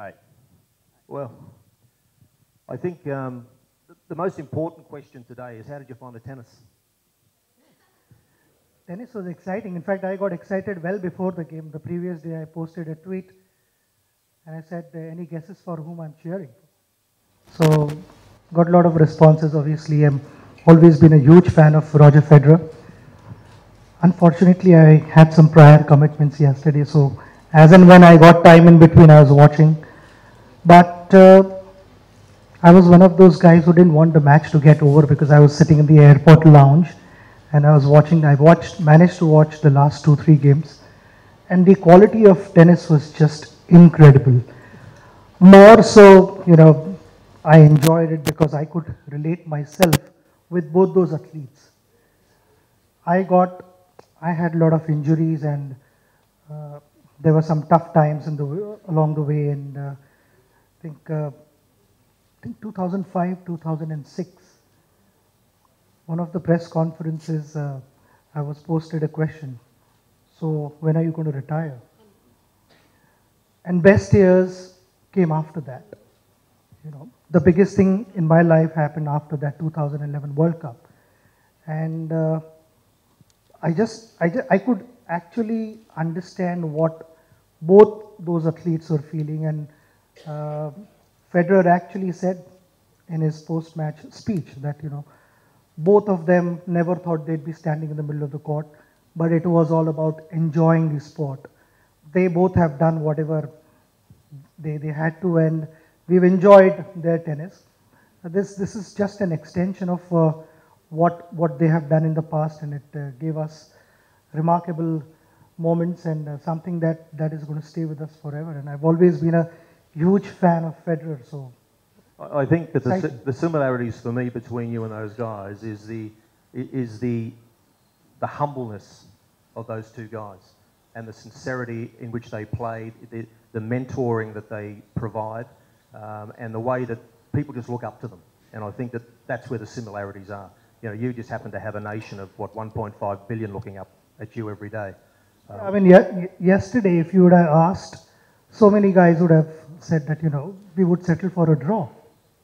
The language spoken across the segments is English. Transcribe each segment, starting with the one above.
Hey, well, I think the most important question today is how did you find the tennis? Tennis was exciting. In fact, I got excited well before the game. The previous day I posted a tweet and I said, any guesses for whom I'm cheering? So, got a lot of responses. Obviously, I'm always been a huge fan of Roger Federer. Unfortunately, I had some prior commitments yesterday, so as and when I got time in between, I was watching. But I was one of those guys who didn't want the match to get over because I was sitting in the airport lounge and I was watching. Managed to watch the last 2-3 games, and the quality of tennis was just incredible. More so, I enjoyed it because I could relate myself with both those athletes. I had a lot of injuries, and there were some tough times along the way, and I think 2005, 2006, one of the press conferences, I was posted a question. So when are you going to retire? And best years came after that. The biggest thing in my life happened after that 2011 World Cup. And I could actually understand what both those athletes were feeling. And Federer actually said in his post-match speech that, both of them never thought they'd be standing in the middle of the court, but it was all about enjoying the sport. They both have done whatever they had to, and we've enjoyed their tennis. This is just an extension of what they have done in the past, and it gave us remarkable moments and something that is going to stay with us forever. And I've always been a huge fan of Federer, so. I think that the similarities for me between you and those guys is the humbleness of those two guys and the sincerity in which they played, the mentoring that they provide, and the way that people just look up to them. And I think that's where the similarities are. You just happen to have a nation of, 1.5 billion looking up at you every day. I mean, yesterday, if you would have asked, so many guys would have said that, we would settle for a draw,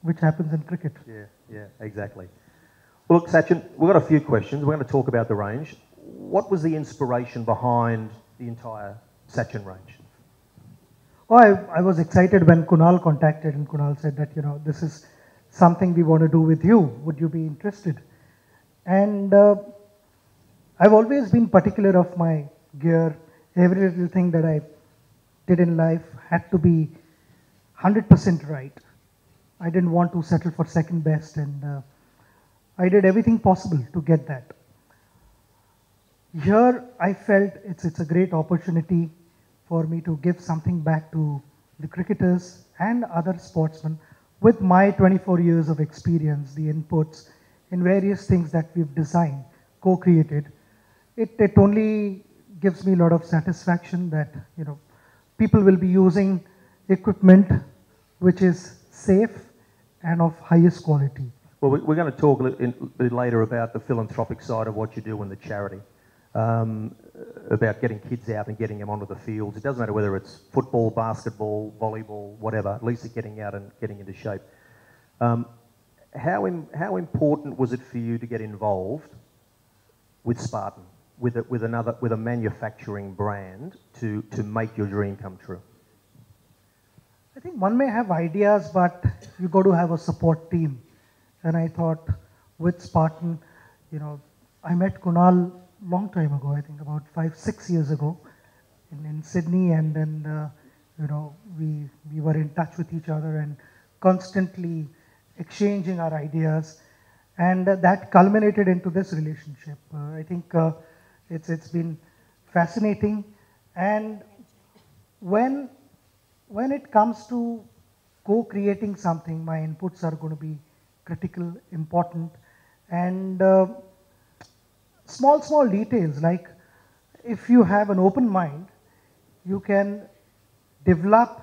which happens in cricket. Yeah, exactly. Well, look, Sachin, we've got a few questions. We're going to talk about the range. What was the inspiration behind the entire Sachin range? Oh, I was excited when Kunal contacted, and Kunal said that, this is something we want to do with you. Would you be interested? And I've always been particular of my gear. Every little thing that I did in life had to be 100% right. I didn't want to settle for second best, and I did everything possible to get that. Here, I felt it's a great opportunity for me to give something back to the cricketers and other sportsmen with my 24 years of experience, the inputs in various things that we've designed, co-created. It only gives me a lot of satisfaction that, people will be using equipment which is safe and of highest quality. Well, we're going to talk a bit later about the philanthropic side of what you do in the charity, about getting kids out and getting them onto the fields. It doesn't matter whether it's football, basketball, volleyball, whatever, at least it's getting out and getting into shape. How important was it for you to get involved with Spartan, with a manufacturing brand to make your dream come true? I think one may have ideas, but you got to have a support team. And I thought with Spartan, I met Kunal long time ago, I think about 5-6 years ago in Sydney, and then, we were in touch with each other and constantly exchanging our ideas, and that culminated into this relationship. I think it's been fascinating, and when it comes to co-creating something, my inputs are going to be critical, important, and small details, like if you have an open mind, you can develop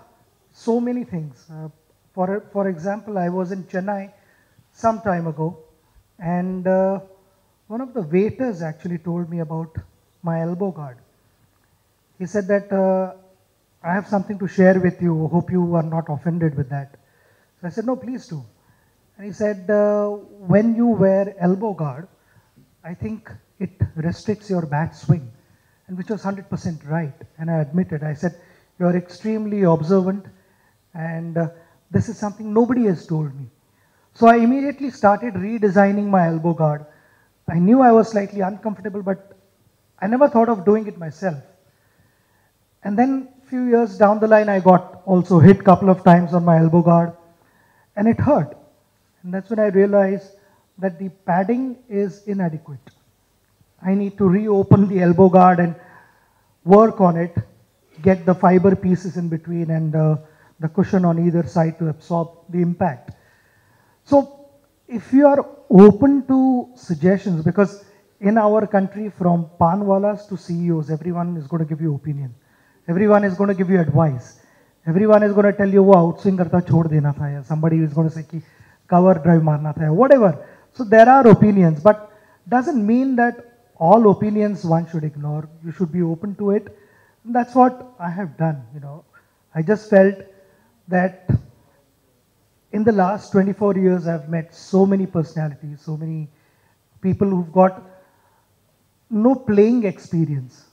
so many things. For example, I was in Chennai some time ago, and one of the waiters actually told me about my elbow guard. He said that I have something to share with you. Hope you are not offended with that. So I said, no, please do. And he said, when you wear elbow guard, I think it restricts your bat swing. And which was 100% right. And I admitted, I said, you're extremely observant and this is something nobody has told me. So I immediately started redesigning my elbow guard. I knew I was slightly uncomfortable, but I never thought of doing it myself. And then a few years down the line, I got also hit a couple of times on my elbow guard, and it hurt. And that's when I realized that the padding is inadequate. I need to reopen the elbow guard and work on it, get the fiber pieces in between and the cushion on either side to absorb the impact. So if you are open to suggestions, because in our country from panwalas to CEOs, everyone is going to give you opinion. Everyone is going to give you advice. Everyone is going to tell you, wo outswing karta chhod dena tha, ya somebody is going to say ki cover drive marna tha, whatever. So there are opinions, but doesn't mean that all opinions one should ignore. You should be open to it. And that's what I have done. I just felt that in the last 24 years, I've met so many personalities, so many people who've got no playing experience.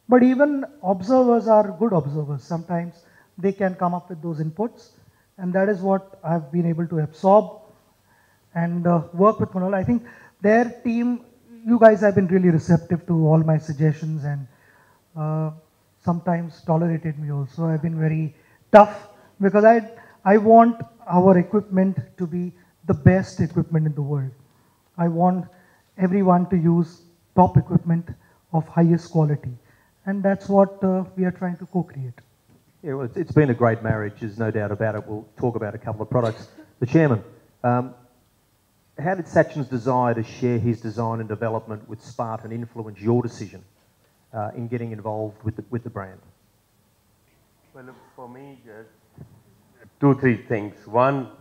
But even observers are good observers. Sometimes they can come up with those inputs. And that is what I've been able to absorb and work with Kunal. I think their team, you guys have been really receptive to all my suggestions and sometimes tolerated me also. I've been very tough because I want our equipment to be the best equipment in the world. I want everyone to use top equipment of highest quality. And that's what we are trying to co-create. Yeah, well, it's been a great marriage, there's no doubt about it. We'll talk about a couple of products. The Chairman, how did Sachin's desire to share his design and development with Spartan influence your decision in getting involved with the brand? Well, look, for me, two, three things. One,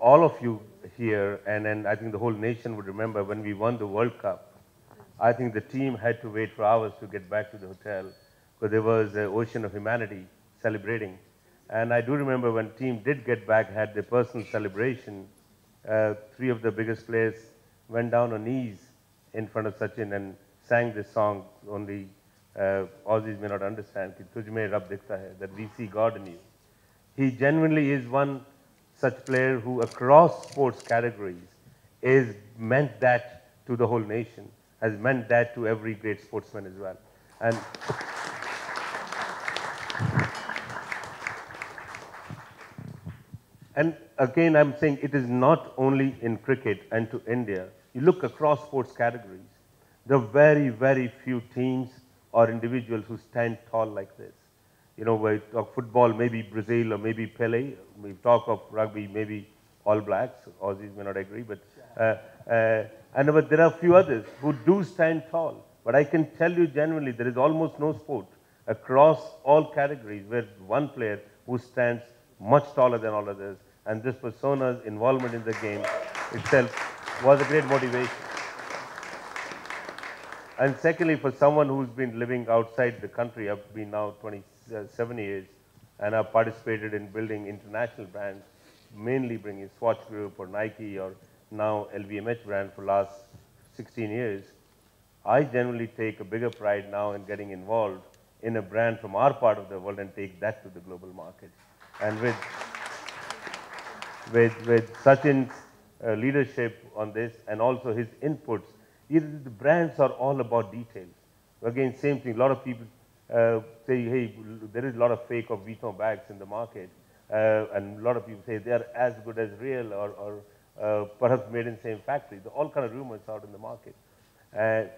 all of you here, and I think the whole nation would remember when we won the World Cup, I think the team had to wait for hours to get back to the hotel because there was an ocean of humanity celebrating. And I do remember when the team did get back, had their personal celebration, three of the biggest players went down on knees in front of Sachin and sang this song. Only Aussies may not understand, कि तुझ में रब दिखता है, that we see God in you. He genuinely is one such player who across sports categories is meant that to the whole nation, has meant that to every great sportsman as well. And again, I'm saying it is not only in cricket and to India. You look across sports categories, there are very, very few teams or individuals who stand tall like this. We talk football, maybe Brazil or maybe Pele. We talk of rugby, maybe All Blacks. Aussies may not agree, but but there are a few others who do stand tall. But I can tell you genuinely, there is almost no sport across all categories where one player who stands much taller than all others. And this persona's involvement in the game itself was a great motivation. And secondly, for someone who's been living outside the country, I've been now 27 years, and I've participated in building international brands, mainly bringing Swatch Group or Nike or now LVMH brand for last 16 years. I generally take a bigger pride now in getting involved in a brand from our part of the world and take that to the global market. And with Sachin's leadership on this and also his inputs, the brands are all about details. Again, same thing. A lot of people say, hey, there is a lot of fake or Vuitton bags in the market. And a lot of people say they are as good as real or perhaps made in the same factory. There are all kind of rumors out in the market.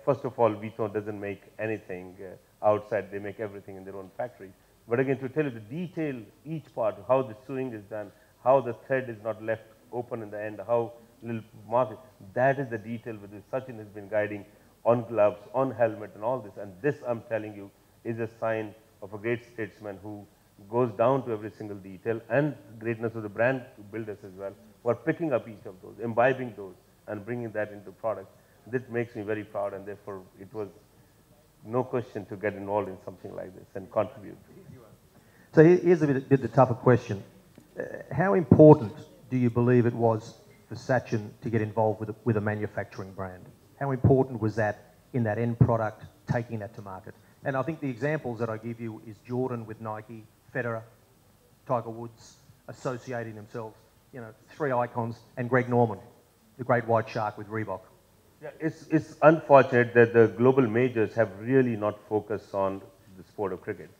First of all, Vuitton doesn't make anything outside. They make everything in their own factory. But again, to tell you the detail, each part, how the sewing is done, how the thread is not left open in the end, how little market, that is the detail with which Sachin has been guiding on gloves, on helmet and all this. And this, I'm telling you, is a sign of a great statesman who goes down to every single detail, and greatness of the brand builders as well, who are picking up each of those, imbibing those and bringing that into product. This makes me very proud, and therefore it was no question to get involved in something like this and contribute. So here's a bit the tougher question. How important do you believe it was for Sachin to get involved with a manufacturing brand? How important was that in that end product, taking that to market? And I think the examples that I give you is Jordan with Nike, Federer, Tiger Woods, associating themselves, you know, three icons, and Greg Norman, the great white shark with Reebok. Yeah, it's unfortunate that the global majors have really not focused on the sport of cricket.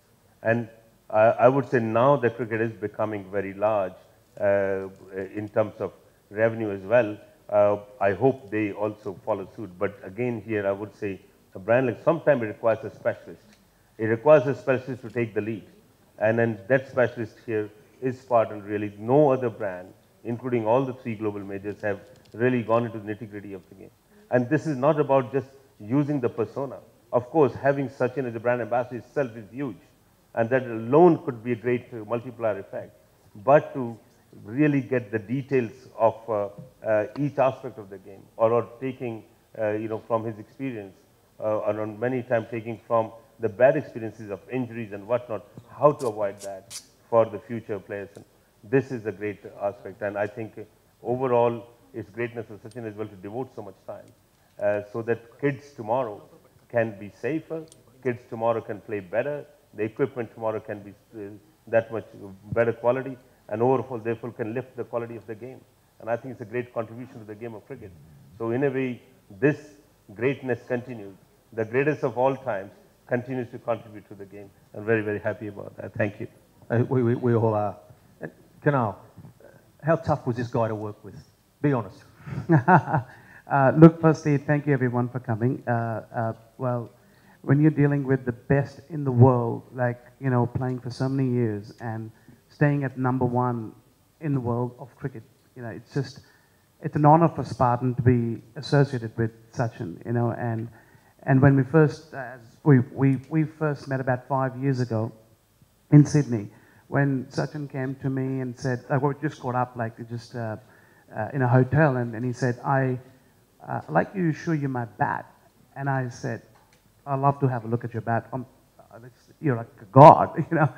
And I would say now that cricket is becoming very large in terms of revenue as well. I hope they also follow suit. But again, here I would say a brand like, sometimes it requires a specialist. It requires a specialist to take the lead. And then that specialist here is Spartan really. No other brand, including all the three global majors, have really gone into the nitty-gritty of the game. And this is not about just using the persona. Of course, having Sachin as a brand ambassador itself is huge. And that alone could be a great multiplier effect. But to really get the details of each aspect of the game, or taking, you know, from his experience, or on many times taking from the bad experiences of injuries and whatnot, how to avoid that for the future players. And this is a great aspect. And I think overall, it's greatness of Sachin as well to devote so much time so that kids tomorrow can be safer, kids tomorrow can play better, the equipment tomorrow can be that much better quality, and overall, therefore, can lift the quality of the game. And I think it's a great contribution to the game of cricket. So in a way, this greatness continues. The greatest of all times continues to contribute to the game. I'm very, very happy about that. Thank you. We all are. Kunal, how tough was this guy to work with? Be honest. Look, firstly, thank you everyone for coming. Well, when you're dealing with the best in the world, like, you know, playing for so many years and staying at #1 in the world of cricket, you know, it's just, it's an honor for Spartan to be associated with Sachin, you know, and when we first, we first met about 5 years ago in Sydney, when Sachin came to me and said, we just caught up, like, just in a hotel, and he said, I'd like you to show you my bat. And I said, I'd love to have a look at your bat. You're like a god, you know.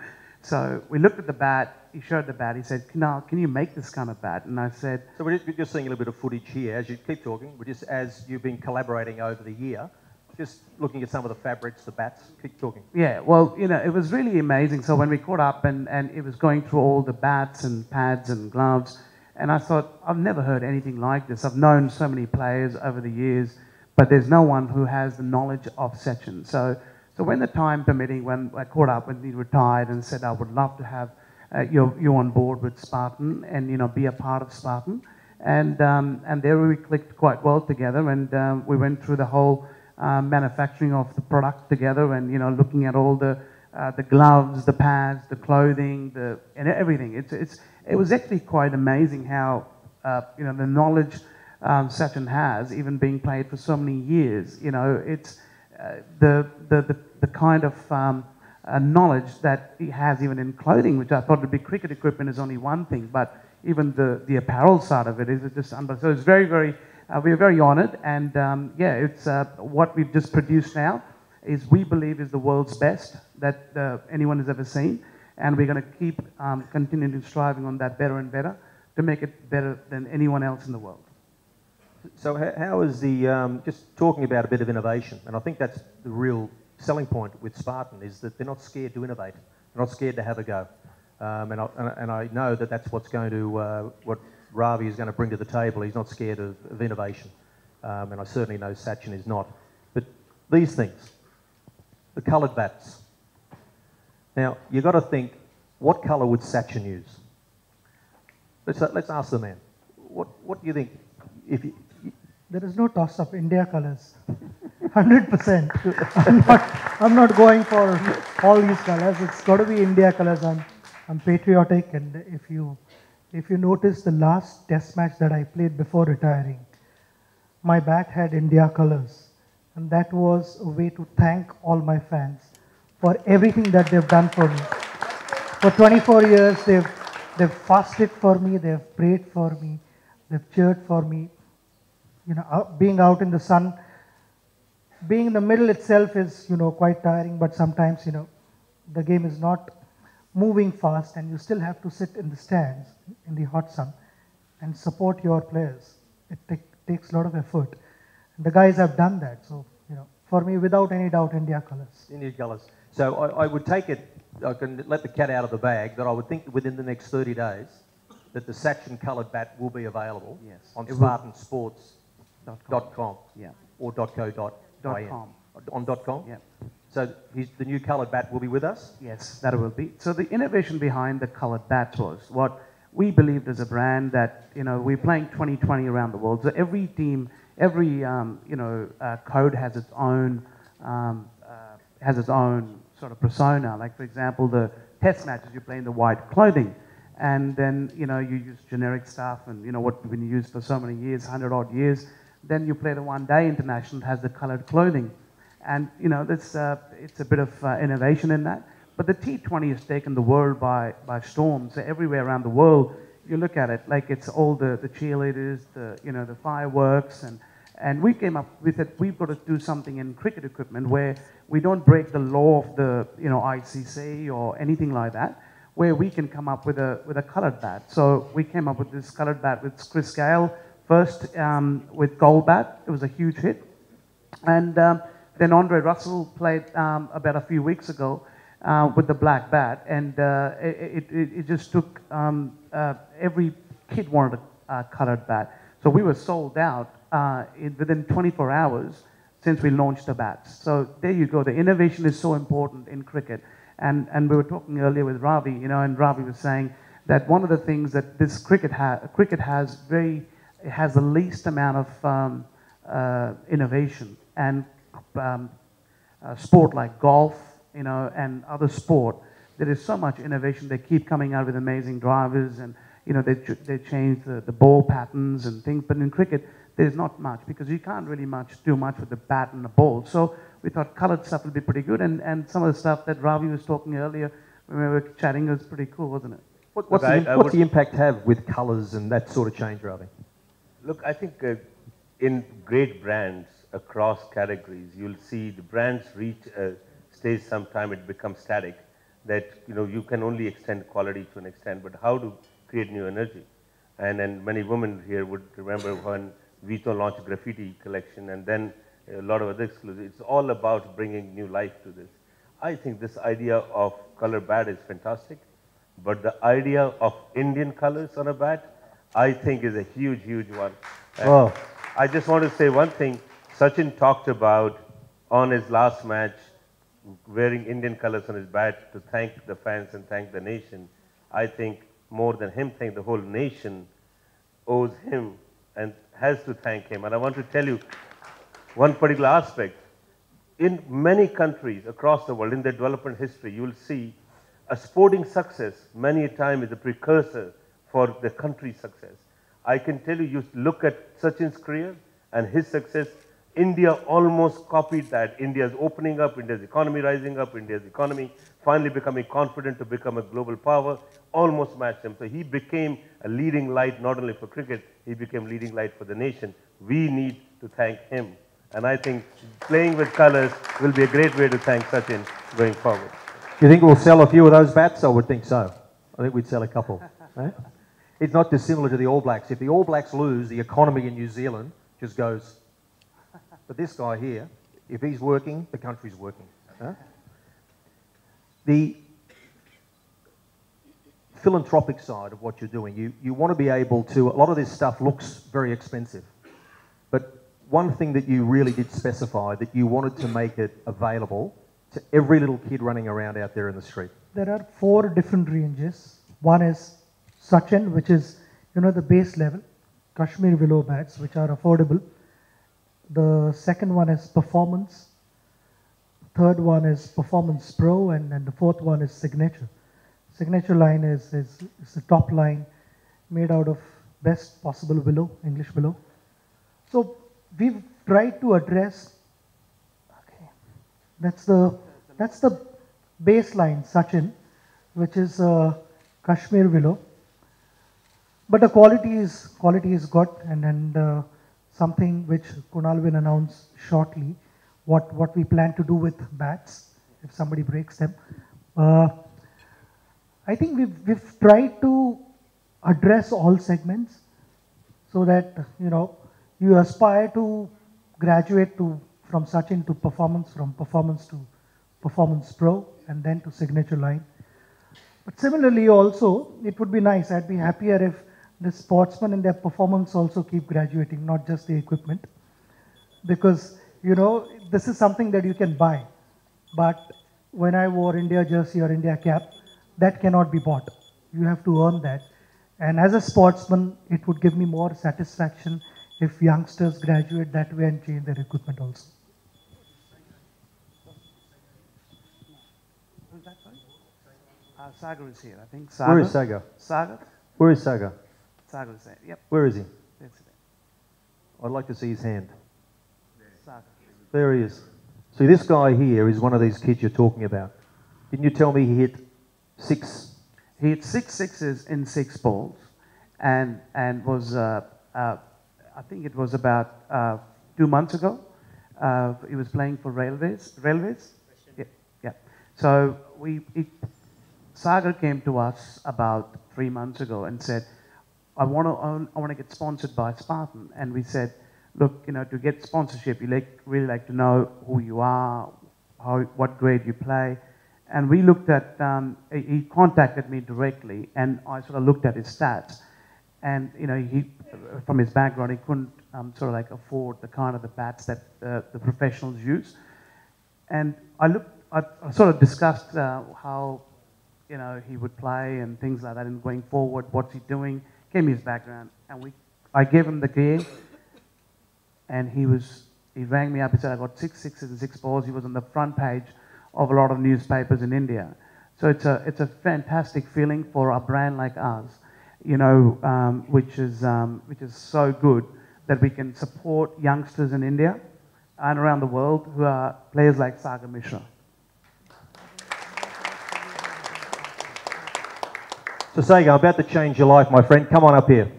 So we looked at the bat, he showed the bat, he said, Kunal, can you make this kind of bat? And I said... So we're just seeing a little bit of footage here as you keep talking, but just as you've been collaborating over the year, just looking at some of the fabrics, the bats, keep talking. Yeah, well, you know, it was really amazing. So when we caught up and it was going through all the bats and pads and gloves, and I thought, I've never heard anything like this. I've known so many players over the years, but there's no one who has the knowledge of Sachin. So when the time permitting, when I caught up, when he retired and said, I would love to have you on board with Spartan and, you know, be a part of Spartan. And there we clicked quite well together, and we went through the whole manufacturing of the product together, and, you know, looking at all the gloves, the pads, the clothing, and everything. It was actually quite amazing how, you know, the knowledge Sachin has, even being played for so many years. You know, it's the kind of knowledge that he has even in clothing, which I thought would be cricket equipment is only one thing, but even the apparel side of it is just unbelievable. So it's very, very, we're very honored, and yeah, it's what we've just produced now is, we believe, is the world's best that anyone has ever seen, and we're going to keep continuing striving on that better and better to make it better than anyone else in the world. So how is the, just talking about a bit of innovation, and I think that's the real selling point with Spartan, is that they're not scared to innovate. They're not scared to have a go. And I know that that's what's going to, what Ravi is going to bring to the table. He's not scared of innovation. And I certainly know Sachin is not. But these things, the coloured bats. Now, you've got to think, what colour would Sachin use? Let's ask the man. What do you think? If you, There is no toss-up. India colours, 100%. I'm not going for all these colours. It's got to be India colours. I'm patriotic, and if you notice the last Test match that I played before retiring, my bat had India colours, and that was a way to thank all my fans for everything that they've done for me. For 24 years, they've fasted for me, they've prayed for me, they've cheered for me. You know, being out in the sun, being in the middle itself is, you know, quite tiring, but sometimes, you know, the game is not moving fast, and you still have to sit in the stands in the hot sun and support your players. It takes a lot of effort. And the guys have done that. So, for me, without any doubt, India colours. India colours. So I would take it, I can let the cat out of the bag, that I would think that within the next 30 days that the Sachin coloured bat will be available on SpartanSports.com or .co.in. .com. On .com? Yeah. So the new coloured bat will be with us? Yes, that will be. So the innovation behind the coloured bats was what we believed as a brand that, we're playing 2020 around the world. So every team, every, code has its own sort of persona. Like, for example, the test matches, you play in the white clothing. And then, you use generic stuff and, what we've been used for so many years, 100 odd years. Then you play the one-day international that has the coloured clothing. And, it's a bit of innovation in that. But the T20 has taken the world by storm. So everywhere around the world, you look at it, like it's all the cheerleaders, the fireworks. And we came up with it, we've got to do something in cricket equipment where we don't break the law of the, ICC or anything like that, where we can come up with a coloured bat. So we came up with this coloured bat with Chris Gale, first with gold bat. It was a huge hit. And then Andre Russell played about a few weeks ago with the black bat. And it just took, every kid wanted a coloured bat. So we were sold out within 24 hours since we launched the bats. So there you go. The innovation is so important in cricket. And we were talking earlier with Ravi, and Ravi was saying that one of the things that this cricket has the least amount of innovation. And sport like golf, and other sport, there is so much innovation. They keep coming out with amazing drivers, and they change the ball patterns and things. But in cricket, there's not much because you can't really do much with the bat and the ball. So we thought coloured stuff would be pretty good, and some of the stuff that Ravi was talking earlier when we were chatting was pretty cool, wasn't it? What's the impact have with colours and that sort of change, Ravi? Look, I think in great brands across categories, you'll see the brands reach a stage sometime it becomes static, that you can only extend quality to an extent, but how to create new energy. And many women here would remember when Vito launched Graffiti collection and then a lot of other exclusives. It's all about bringing new life to this. I think this idea of color bat is fantastic, but the idea of Indian colors on a bat, I think is a huge, huge one. Oh. I just want to say one thing. Sachin talked about on his last match wearing Indian colors on his bat to thank the fans and thank the nation. I think more than him thank the whole nation owes him and has to thank him. And I want to tell you one particular aspect. In many countries across the world, in their development history, you will see a sporting success many a time is a precursor for the country's success. I can tell you, you look at Sachin's career and his success, India almost copied that. India's opening up, India's economy rising up, India's economy finally becoming confident to become a global power, almost matched him. So he became a leading light not only for cricket, he became leading light for the nation. We need to thank him. And I think playing with colours will be a great way to thank Sachin going forward. Do you think we'll sell a few of those bats? I would think so. I think we'd sell a couple. Right? It's not dissimilar to the All Blacks. If the All Blacks lose, the economy in New Zealand just goes. But this guy here, if he's working, the country's working. Huh? The philanthropic side of what you're doing, you want to be able to, a lot of this stuff looks very expensive, but one thing that you really did specify, that you wanted to make it available to every little kid running around out there in the street. There are 4 different ranges. One is Sachin, which is, the base level, Kashmir willow bats, which are affordable. The second one is Performance. Third one is Performance Pro, and the fourth one is Signature. Signature line is the top line made out of best possible willow, English willow. So we've tried to address, okay, that's the baseline Sachin, which is Kashmir willow. But the quality is good, and something which Kunal will announce shortly, what we plan to do with bats if somebody breaks them. I think we've tried to address all segments so that, you aspire to graduate from Sachin to performance, from performance to performance pro, and then to signature line. But similarly also, it would be nice, I'd be happier if the sportsmen in their performance also keep graduating, not just the equipment. Because, this is something that you can buy. But when I wore India jersey or India cap, that cannot be bought. You have to earn that. And as a sportsman, it would give me more satisfaction if youngsters graduate that way and change their equipment also. Who's that, sorry? Sagar is here, I think. Sagar. Where is Sagar? Sagar? Where is Sagar? Sagar is there, yep. Where is he? That's it. I'd like to see his hand. Sagar. There he is. See, this guy here is one of these kids you're talking about. Didn't you tell me he hit 6? He hit 6 sixes in 6 balls, and was I think it was about 2 months ago. He was playing for Railways. Yeah. So Sagar came to us about 3 months ago and said, I want to get sponsored by Spartan. And we said, look, to get sponsorship, you really like to know who you are, what grade you play. And we looked at, he contacted me directly, and I sort of looked at his stats. And, he, from his background, he couldn't sort of like afford the kind of the bats that the professionals use. And I sort of discussed how, he would play and things like that, and going forward, what's he doing, gave me his background. And I gave him the gear, and he rang me up, he said, I got 6 sixes and 6 balls. He was on the front page of a lot of newspapers in India. So it's a fantastic feeling for a brand like ours, which is so good that we can support youngsters in India and around the world who are players like Sagar Mishra. So Sagar, I'm about to change your life, my friend. Come on up here.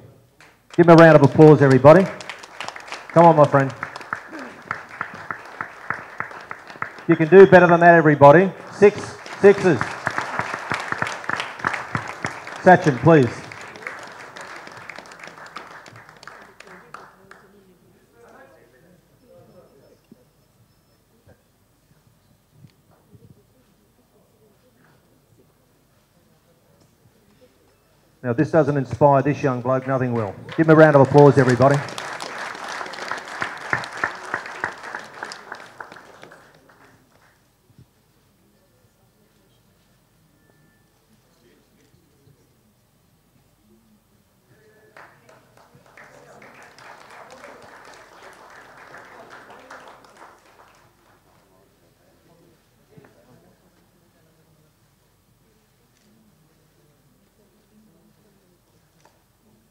Give him a round of applause, everybody. Come on, my friend. You can do better than that, everybody. 6 sixes. Sachin, please. Now, if this doesn't inspire this young bloke, nothing will. Give him a round of applause, everybody.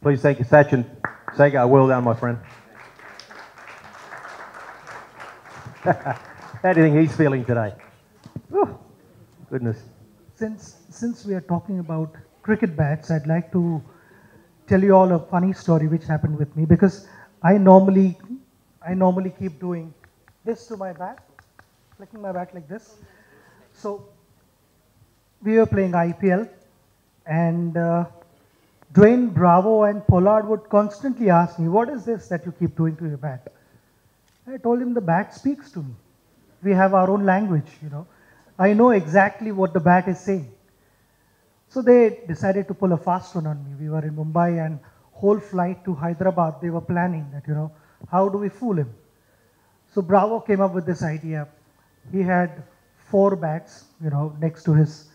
Please thank you, Sachin. Sagar, well done, my friend. How do you think he's feeling today? Oh, goodness. Since we are talking about cricket bats, I'd like to tell you all a funny story which happened with me, because I normally keep doing this to my bat, flicking my bat like this. So we were playing IPL, and Dwayne Bravo and Pollard would constantly ask me, what is this that you keep doing to your bat? I told him the bat speaks to me. We have our own language, I know exactly what the bat is saying. So they decided to pull a fast one on me. We were in Mumbai, and whole flight to Hyderabad, they were planning that, how do we fool him? So Bravo came up with this idea. He had 4 bats, next to his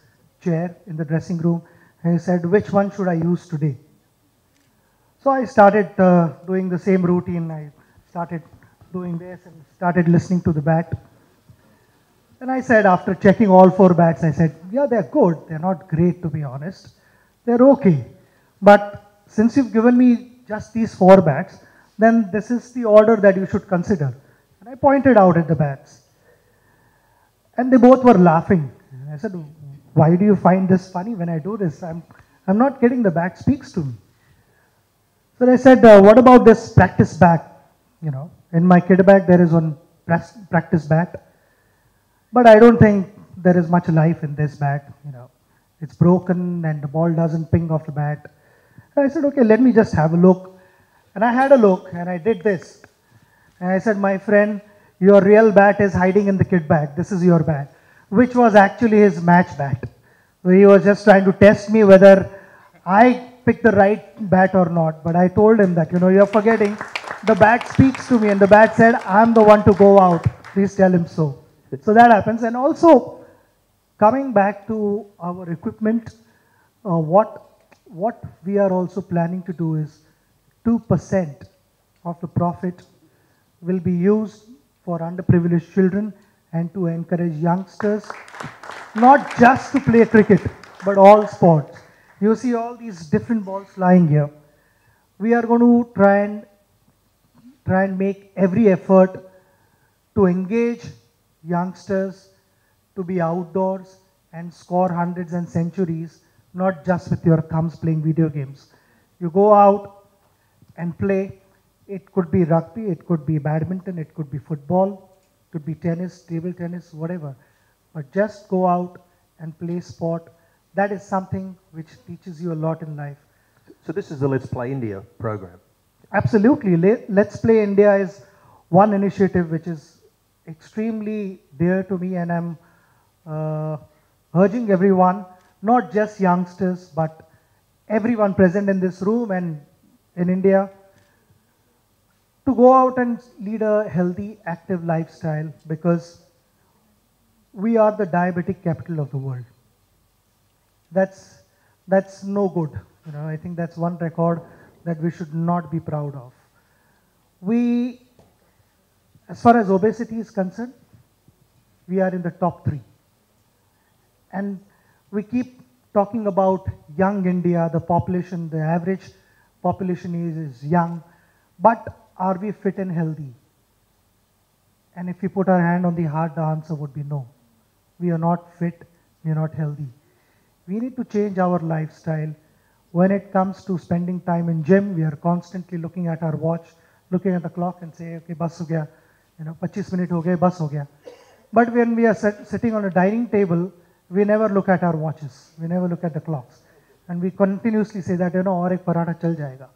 chair in the dressing room. And he said, which one should I use today? So I started doing the same routine. I started doing this and started listening to the bat. And I said, after checking all 4 bats, I said, yeah, they're good. They're not great, to be honest. They're okay. But since you've given me just these 4 bats, then this is the order that you should consider. And I pointed out at the bats. And they both were laughing. And I said, why do you find this funny when I do this? I'm not getting the bat speaks to me. So they said, what about this practice bat? In my kit bag there is one practice bat. But I don't think there is much life in this bat, it's broken and the ball doesn't ping off the bat. And I said, okay, let me just have a look. And I had a look and I did this. And I said, my friend, your real bat is hiding in the kit bag. This is your bat, which was actually his match bat. So he was just trying to test me whether I picked the right bat or not. But I told him that, you're forgetting. The bat speaks to me and the bat said, I'm the one to go out. Please tell him so. So that happens. And also, coming back to our equipment, what we are also planning to do is 2% of the profit will be used for underprivileged children and to encourage youngsters, not just to play cricket, but all sports. You see all these different balls lying here. We are going to try and make every effort to engage youngsters to be outdoors and score hundreds and centuries, not just with your thumbs playing video games. You go out and play. It could be rugby, it could be badminton, it could be football, it could be tennis, table tennis, whatever. But just go out and play sport. That is something which teaches you a lot in life. So this is the Let's Play India program. Absolutely. Let's Play India is one initiative which is extremely dear to me, and I'm urging everyone, not just youngsters, but everyone present in this room and in India, to go out and lead a healthy, active lifestyle, because we are the diabetic capital of the world. That's no good. I think that's one record that we should not be proud of. As far as obesity is concerned, we are in the top 3. And we keep talking about young India, the population, the average population is young, but are we fit and healthy? And if we put our hand on the heart, the answer would be no. We are not fit, we are not healthy. We need to change our lifestyle. When it comes to spending time in gym, we are constantly looking at our watch, looking at the clock and say, okay, bus ho gaya, 25 minutes ho gaye, bus ho gaya. But when we are sitting on a dining table, we never look at our watches, we never look at the clocks. And we continuously say that, aur ek paratha chal jayega.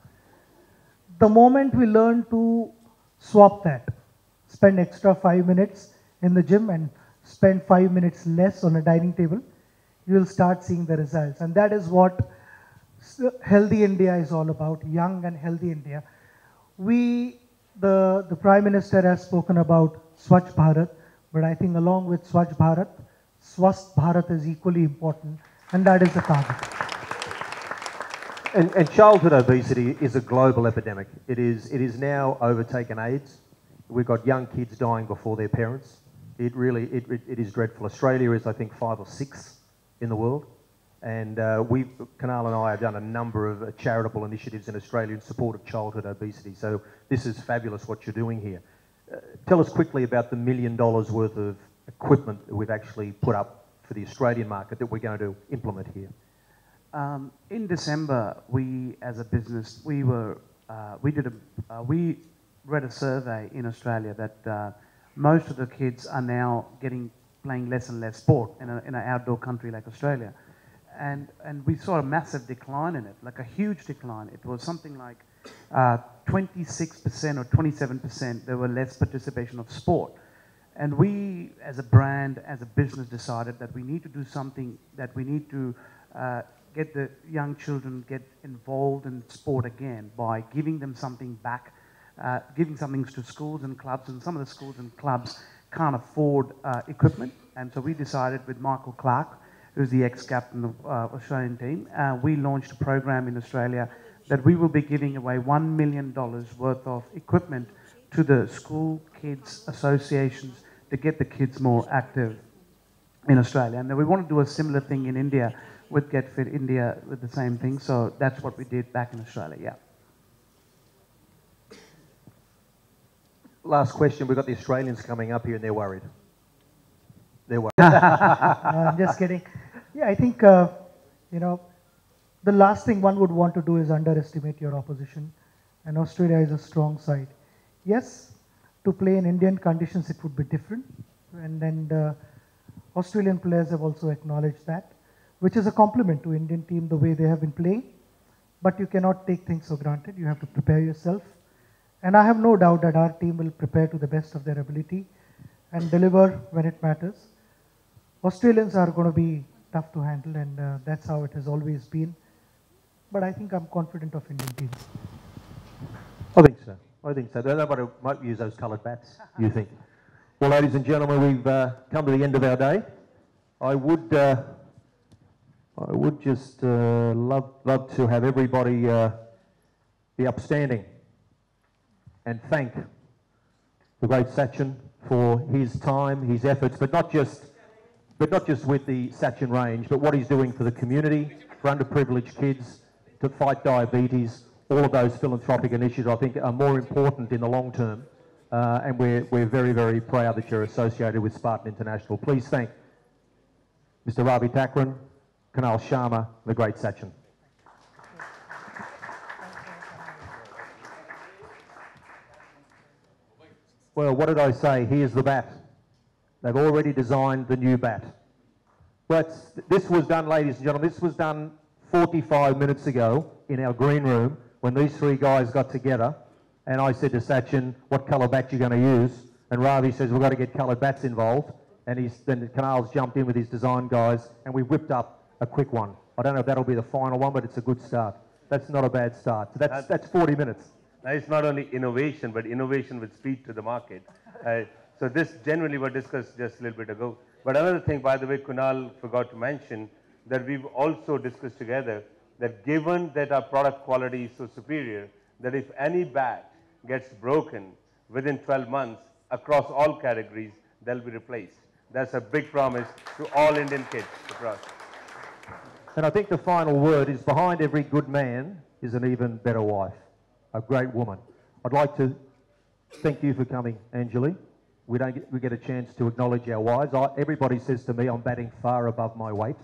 The moment we learn to swap that, spend extra 5 minutes in the gym and spend 5 minutes less on a dining table, you will start seeing the results. And that is what Healthy India is all about, young and healthy India. The Prime Minister has spoken about Swachh Bharat, but I think along with Swachh Bharat, Swasth Bharat is equally important, and that is the target. And childhood obesity is a global epidemic. It is now overtaken AIDS. We've got young kids dying before their parents. It is dreadful. Australia is, I think, 5 or 6 in the world. And Kunal and I have done a number of charitable initiatives in Australia in support of childhood obesity. So this is fabulous what you're doing here. Tell us quickly about the $1 million worth of equipment that we've actually put up for the Australian market that we're going to implement here. In December, we as a business, we read a survey in Australia that most of the kids are now playing less and less sport in an outdoor country like Australia. And we saw a massive decline in it, like a huge decline. It was something like 26% or 27%, there were less participation of sport. And we, as a brand, as a business, decided that we need to do something, that we need to get the young children get involved in sport again by giving them something back, giving something to schools and clubs, and some of the schools and clubs can't afford equipment. And so we decided with Michael Clark, who's the ex-captain of Australian team, we launched a program in Australia that we will be giving away $1 million worth of equipment to the school kids associations to get the kids more active in Australia. And then we want to do a similar thing in India with Get Fit India with the same thing. So that's what we did back in Australia, yeah. Last question, we've got the Australians coming up here and they're worried. They're worried. I'm just kidding. Yeah, I think, the last thing one would want to do is underestimate your opposition. And Australia is a strong side. Yes, to play in Indian conditions, it would be different. And Australian players have also acknowledged that. which is a compliment to Indian team the way they have been playing. But you cannot take things for granted. You have to prepare yourself. And I have no doubt that our team will prepare to the best of their ability and deliver when it matters. Australians are going to be tough to handle, and that's how it has always been. But I think I'm confident of Indian teams. I think so. I think so. Nobody might use those coloured bats, you think. Well, ladies and gentlemen, we've come to the end of our day. I would just love to have everybody be upstanding and thank the great Sachin for his time, his efforts, but not just with the Sachin range, but what he's doing for the community, for underprivileged kids, to fight diabetes. All of those philanthropic initiatives, I think, are more important in the long term, and we're very, very proud that you're associated with Spartan International. Please thank Mr. Ravi Thakran, Kunal Sharma, the great Sachin. Well, what did I say? Here's the bat. They've already designed the new bat. Well, this was done, ladies and gentlemen, this was done 45 minutes ago in our green room when these three guys got together, and I said to Sachin, what colour bat you going to use? And Ravi says, we've got to get coloured bats involved. And then Kunal's jumped in with his design guys, and we whipped up a quick one. I don't know if that'll be the final one, but it's a good start. That's not a bad start. So that's 40 minutes. Now, it's not only innovation, but innovation with speed to the market. So this generally was discussed just a little bit ago. But another thing, by the way, Kunal forgot to mention, that we've also discussed together that given that our product quality is so superior, that if any bat gets broken within 12 months across all categories, they'll be replaced. That's a big promise to all Indian kids across. And I think the final word is, behind every good man is an even better wife, a great woman. I'd like to thank you for coming, Anjali. We get a chance to acknowledge our wives. Everybody says to me I'm batting far above my weight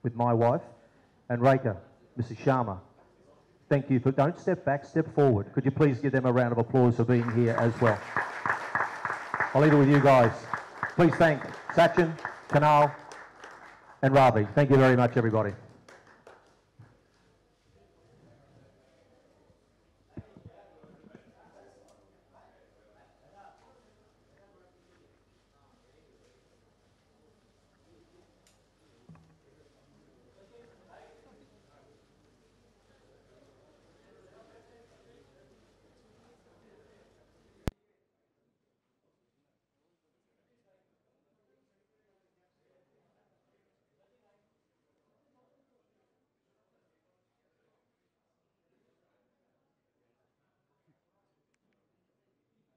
with my wife. And Rekha, Mrs. Sharma, thank you for, don't step back, step forward. Could you please give them a round of applause for being here as well? I'll leave it with you guys. Please thank Sachin, Kunal, and Ravi. Thank you very much, everybody.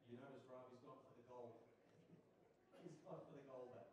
You notice Ravi's gone for the gold. He's gone for the gold bat.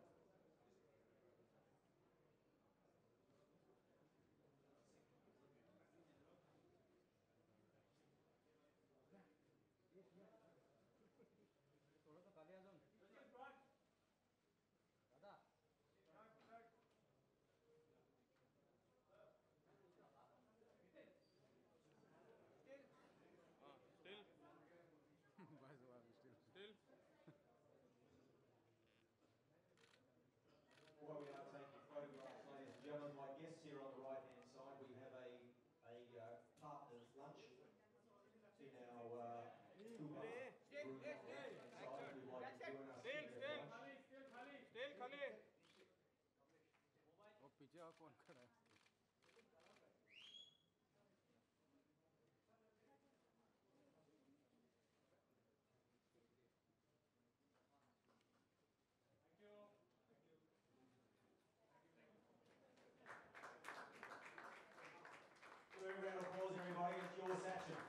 Well, we are taking photographs, ladies and gentlemen. My guests here on the right-hand side, we have a partners lunch in our bar room on the right-hand side. If you'd like to join us here at lunch. Give a round of applause, everybody. It's your Sachin.